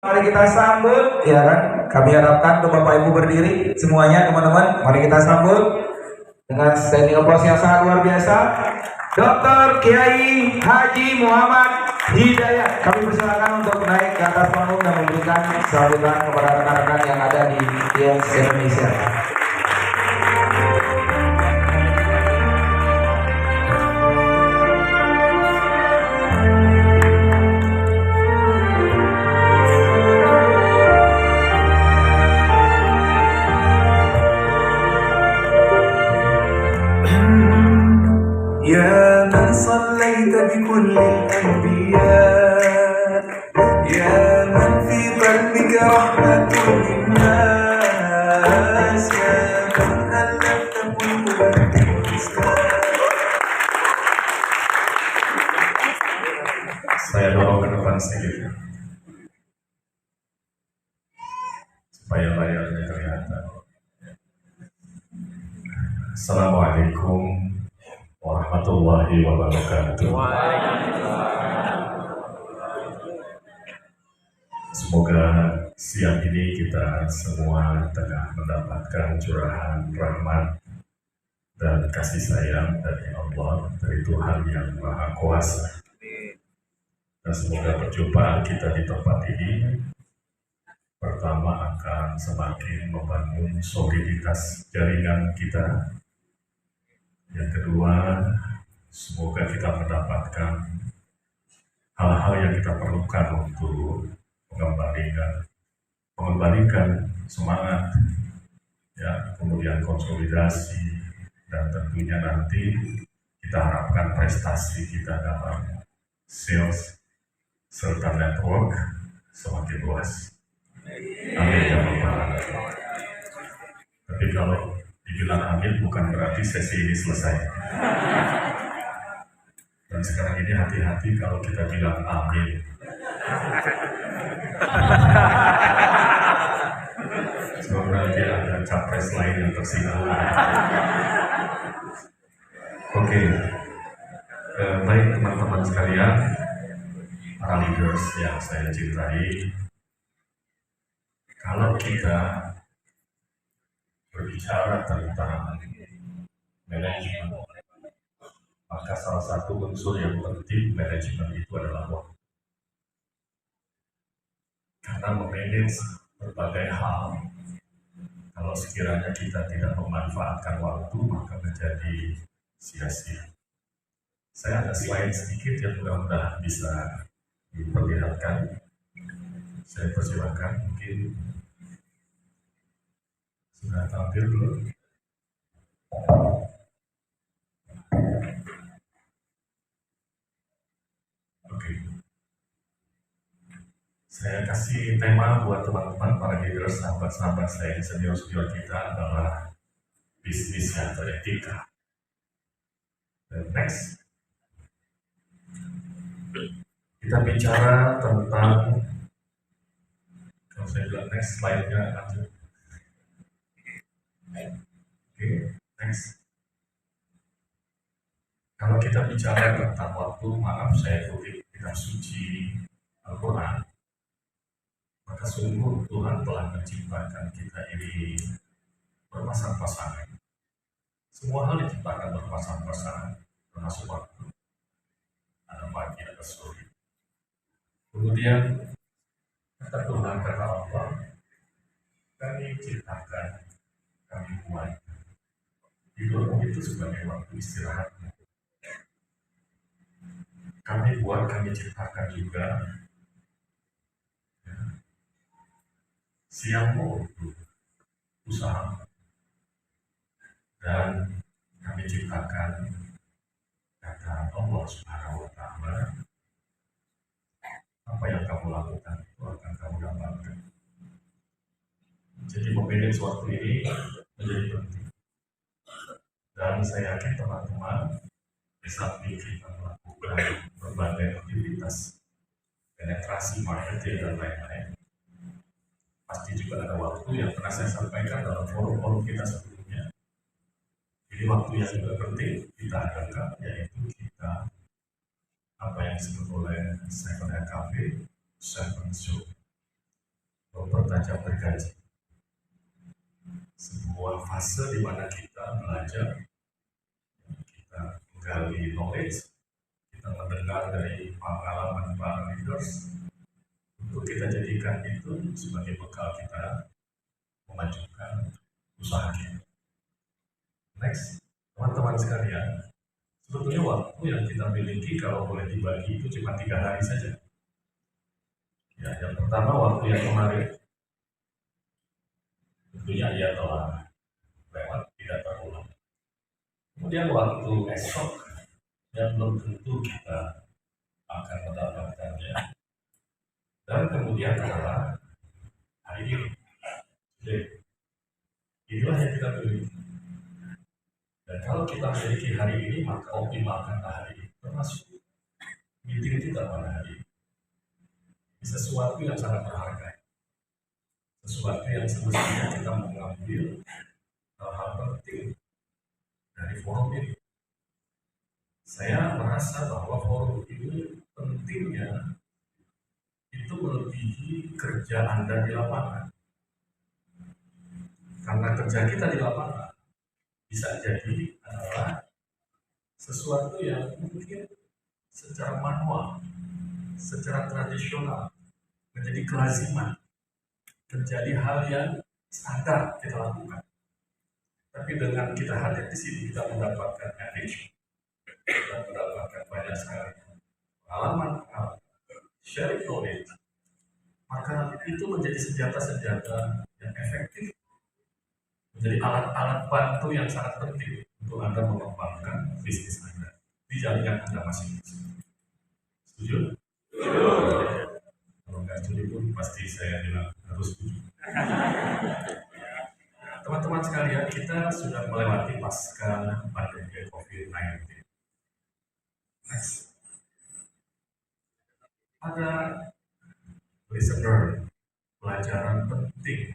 Mari kita sambut, ya kan? Kami harapkan untuk Bapak Ibu berdiri semuanya, teman-teman. Mari kita sambut dengan standing applause yang sangat luar biasa, Dr. Kiai Haji Muhammad Hidayat. Kami persilakan untuk naik ke atas panggung dan memberikan sambutan kepada rekan-rekan yang ada di IELTS Indonesia. يا من صليت بكل الأنبياء يا من في قلبك رحمة للناس يا من ألفت قلوبا بالإسلام. Saya dorong ke depan sedikit supaya layarnya kelihatan. Assalamualaikum warahmatullahi wabarakatuh. Semoga siang ini kita semua tengah mendapatkan curahan rahmat dan kasih sayang dari Allah, dari Tuhan yang Maha Kuasa. Dan semoga perjumpaan kita di tempat ini pertama akan semakin membangun soliditas jaringan kita. Yang kedua, semoga kita mendapatkan hal-hal yang kita perlukan untuk mengembalikan semangat, ya, kemudian konsolidasi, dan tentunya nanti kita harapkan prestasi kita dalam sales serta network semakin luas. Amin ya rabbal alamin. Tapi kalau dibilang amin bukan berarti sesi ini selesai. Dan sekarang ini hati-hati kalau kita bilang amin. Sebab nanti ada capres lain yang tersinggung. Oke. Baik teman-teman sekalian, para leaders yang saya cintai, kalau kita berbicara tentang manajemen, maka salah satu unsur yang penting manajemen itu adalah waktu. Karena memanage berbagai hal, kalau sekiranya kita tidak memanfaatkan waktu, maka menjadi sia-sia. Saya ada slide sedikit yang mudah-mudahan bisa diperlihatkan. Saya persilakan, mungkin sudah tampil belum? Oke. Saya kasih tema buat teman-teman, para leaders, sahabat-sahabat saya, senior-senior kita adalah bisnis yang beretika. Dan next. Kita bicara tentang, kalau saya bilang next slide-nya lanjut. Oke, next. Kalau kita bicara tentang waktu, maaf saya kutip kitab suci Al-Quran, maka sungguh Tuhan telah menciptakan kita ini berpasang-pasangan. Semua hal diciptakan berpasang-pasangan, termasuk waktu. Ada pagi, ada sore. Kemudian kata Tuhan, kata Allah, kami ciptakan, kami buat. Tidur itu sebagai waktu istirahat. Kami buat, kami ciptakan juga, ya, siangmu untuk usaha. Dan kami ciptakan, kata Allah Subhanahu wa Ta'ala, apa yang kamu lakukan itu akan kamu dapatkan. Jadi memanage waktu ini menjadi penting. Dan saya yakin teman-teman, di samping kita melakukan berbagai aktivitas penetrasi marketing dan lain-lain, pasti juga ada waktu yang pernah saya sampaikan dalam forum-forum kita sebelumnya. Jadi waktu yang juga penting kita adakan, yaitu kita apa yang disebut oleh 7 Cafe, 7 Show. belajar bergaji. Sebuah fase di mana kita belajar, kita menggali knowledge, kita mendengar dari pengalaman para leaders, untuk kita jadikan itu sebagai bekal kita memajukan usaha kita. Next, teman-teman sekalian, sebetulnya waktu yang kita miliki kalau boleh dibagi itu cuma 3 hari saja. Ya, yang pertama waktu yang kemarin, tentunya ia telah lewat, tidak terulang. Kemudian waktu esok, yang belum tentu kita akan mendapatkannya. Dan kemudian adalah hari ini. Jadi, inilah yang kita miliki. Dan kalau kita memiliki hari ini, maka optimalkanlah hari ini. Termasuk meeting kita pada hari ini. Sesuatu yang sangat berharga. Sesuatu yang semestinya kita mengambil hal-hal penting dari forum ini. Saya merasa bahwa forum ini pentingnya itu melebihi kerja Anda di lapangan. Karena kerja kita di lapangan bisa jadi adalah sesuatu yang mungkin secara manual, secara tradisional, menjadi kelaziman, menjadi hal yang standar kita lakukan. Tapi dengan kita hadir di sini, kita mendapatkan engagement, kita mendapatkan banyak sekali pengalaman, sharing knowledge, maka itu menjadi senjata-senjata yang efektif, menjadi alat-alat bantu yang sangat penting untuk Anda mengembangkan bisnis Anda di jaringan Anda masing-masing. Setuju? Kalau nggak setuju pun pasti saya bilang harus setuju. Teman-teman sekalian, kita sudah melewati pasca pandemi COVID-19. Next. Ada listener, pelajaran penting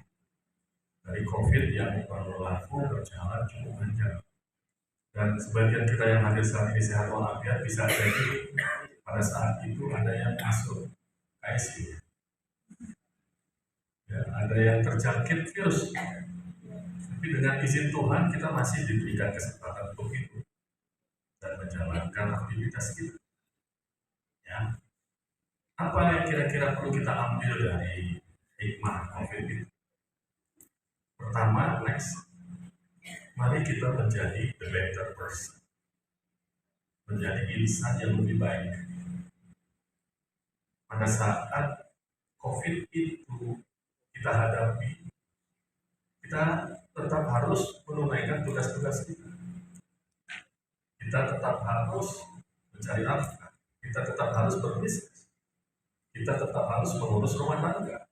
dari COVID yang berlaku berjalan cukup panjang. Dan sebagian kita yang hadir saat ini sehat walafiat bisa jadi pada saat itu ada yang masuk ICU. Ya, ada yang terjangkit virus. Tapi dengan izin Tuhan kita masih diberikan kesempatan untuk itu dan menjalankan aktivitas kita. Ya. Apa yang kira-kira perlu kita ambil dari hikmah COVID itu? Pertama, next, mari kita menjadi the better person, menjadi insan yang lebih baik. Pada saat COVID itu kita hadapi, kita tetap harus menunaikan tugas-tugas kita. Kita tetap harus mencari nafkah, kita tetap harus berbisnis, kita tetap harus mengurus rumah tangga.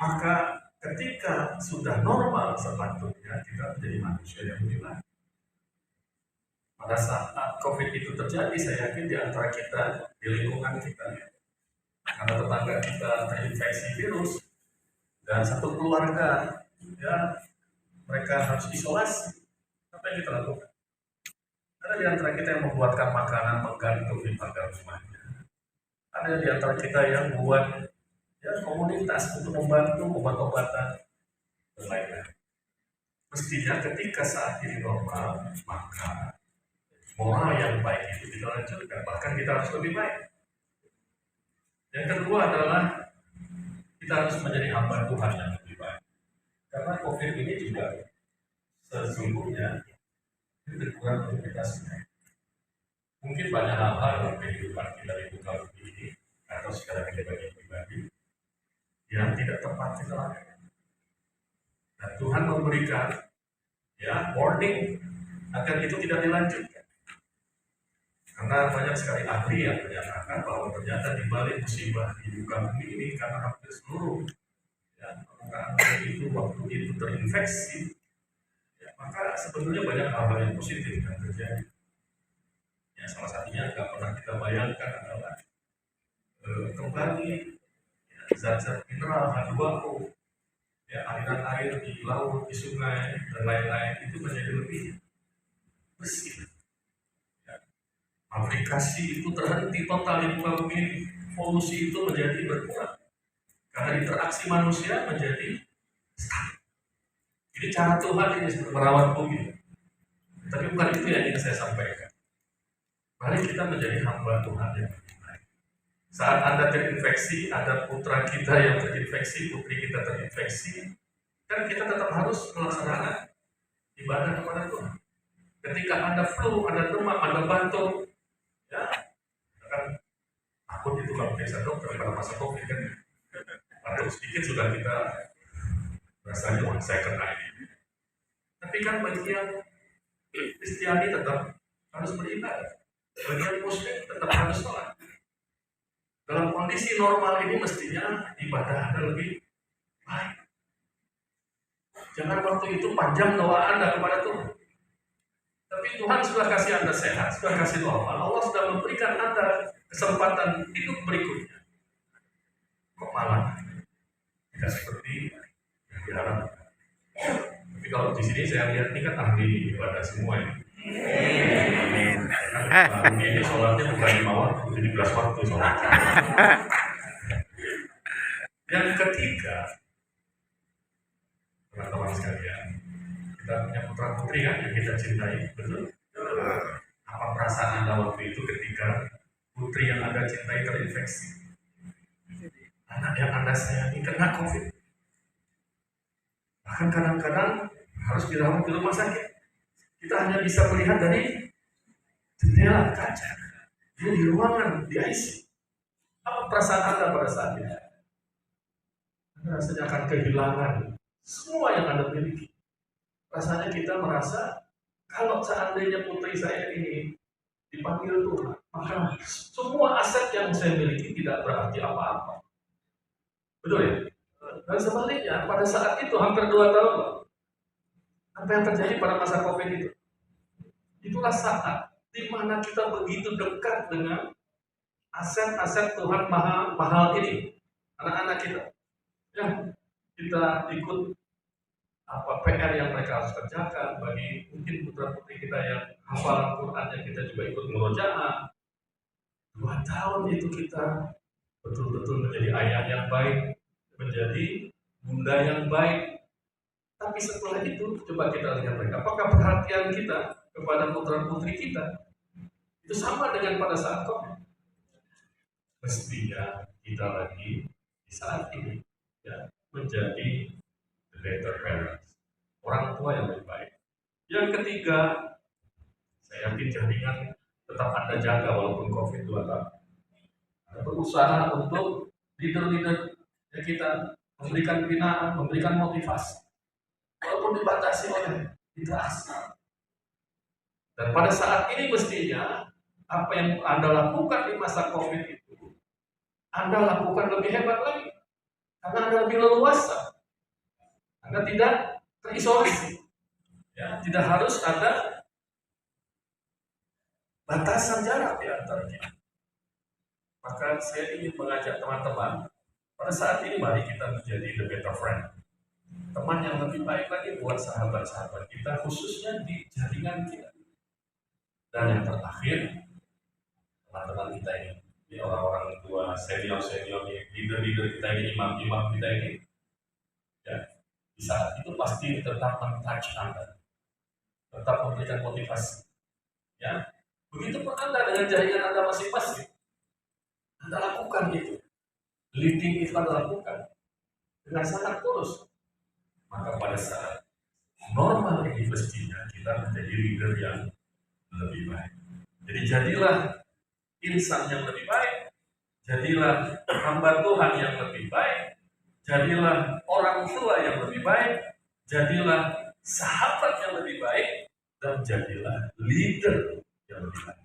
Maka ketika sudah normal sepatutnya kita menjadi manusia yang lebih baik. Pada saat COVID itu terjadi, saya yakin di antara kita, di lingkungan kita, karena tetangga kita terinfeksi virus, dan satu keluarga, ya mereka harus isolasi. Apa yang kita lakukan? Ada di antara kita yang membuatkan makanan menggantung di pagar rumahnya. Ada di antara kita yang buat ya komunitas untuk membantu obat-obatan dan lain-lain. Mestinya ketika saat ini normal, maka moral yang baik itu kita lanjutkan, bahkan kita harus lebih baik. Yang kedua adalah kita harus menjadi hamba Tuhan yang lebih baik. Karena COVID ini juga sesungguhnya itu kurang untuk kita semua. Mungkin banyak hal-hal dalam kehidupan kita di muka bumi ini atau secara pribadi yang tidak tepat kita lakukan. Dan Tuhan memberikan ya warning agar itu tidak dilanjutkan. Karena banyak sekali ahli yang menyatakan bahwa ternyata di balik musibah di muka bumi ini karena hampir seluruh ya, permukaan bumi itu waktu itu terinfeksi, ya, maka sebetulnya banyak hal-hal yang positif yang terjadi. Ya, salah satunya nggak pernah kita bayangkan adalah kembali ya, zat-zat mineral H2O, ya, aliran air di laut, di sungai dan lain-lain itu menjadi lebih bersih. Aplikasi itu terhenti total di muka bumi, polusi itu menjadi berkurang. Karena interaksi manusia menjadi stabil. Ini cara Tuhan ini merawat bumi. Tapi bukan itu yang ingin saya sampaikan. Mari kita menjadi hamba Tuhan yang lebih baik. Saat Anda terinfeksi, ada putra kita yang terinfeksi, putri kita terinfeksi, kan kita tetap harus melaksanakan ibadah kepada Tuhan. Ketika Anda flu, Anda demam, Anda batuk, ya, kan takut itu kalau periksa dokter pada masa COVID kan, batuk sedikit sudah kita rasanya wah saya kena ini. Tapi kan bagi yang Kristiani tetap harus beribadah, bagi yang Muslim tetap harus sholat. Dalam kondisi normal ini mestinya ibadah Anda lebih baik. Jangan waktu itu panjang doa Anda kepada Tuhan. Tapi Tuhan sudah kasih Anda sehat, sudah kasih normal. Allah sudah memberikan Anda kesempatan hidup berikutnya. Kok malah tidak seperti yang diharapkan. Tapi kalau di sini saya lihat ini kan ahli ibadah semua ya. Ini sholatnya bukan 5 waktu, 17 waktu sholat. Yang ketiga, teman-teman sekalian, kita punya putra putri kan yang kita cintai, betul? Apa perasaan Anda waktu itu ketika putri yang Anda cintai terinfeksi? Anak yang Anda sayangi kena COVID. Bahkan kadang-kadang harus dirawat di rumah sakit. Kita hanya bisa melihat dari jendela kaca. Dia di ruangan, di ICU. Apa perasaan Anda pada saat itu? Anda rasanya akan kehilangan semua yang Anda miliki. Rasanya kita merasa kalau seandainya putri saya ini dipanggil Tuhan, maka semua aset yang saya miliki tidak berarti apa-apa. Betul ya? Dan sebaliknya, pada saat itu hampir 2 tahun, apa yang terjadi pada masa COVID itu? Itulah saat di mana kita begitu dekat dengan aset-aset Tuhan mahal ini, anak-anak kita. Ya, kita ikut PR yang mereka harus kerjakan. Bagi mungkin putra-putri kita yang hafalan Qurannya, kita juga ikut murojaah. 2 tahun itu kita betul-betul menjadi ayah yang baik, menjadi bunda yang baik. Tapi setelah itu, coba kita lihat lagi, apakah perhatian kita kepada putra-putri kita itu sama dengan pada saat COVID? Mestinya kita lagi di saat ini ya menjadi the better parents, orang tua yang lebih baik. Yang ketiga, saya yakin jaringan tetap Anda jaga walaupun COVID 2 tahun. Anda berusaha untuk leader-leader yang kita memberikan binaan, memberikan motivasi, walaupun dibatasi oleh interaksi. Dan pada saat ini mestinya apa yang Anda lakukan di masa COVID itu, Anda lakukan lebih hebat lagi. Karena Anda lebih leluasa. Anda tidak terisolasi. Ya, tidak harus ada batasan jarak di antara kita. Maka saya ingin mengajak teman-teman, pada saat ini mari kita menjadi the better friend. Teman yang lebih baik lagi buat sahabat-sahabat kita, khususnya di jaringan kita. Dan yang terakhir, teman-teman kita ini orang-orang tua, senior-senior, leader-leader kita ini, imam-imam kita ini, ya, di saat itu pasti tetap men-touch Anda, tetap memberikan motivasi. Ya, begitu pun Anda dengan jaringan Anda masing-masing, Anda lakukan itu, leading itu Anda lakukan dengan sangat tulus. Maka pada saat normal ini mestinya kita menjadi leader yang lebih baik. Jadi jadilah insan yang lebih baik, jadilah hamba Tuhan yang lebih baik, jadilah orang tua yang lebih baik, jadilah sahabat yang lebih baik, dan jadilah leader yang lebih baik.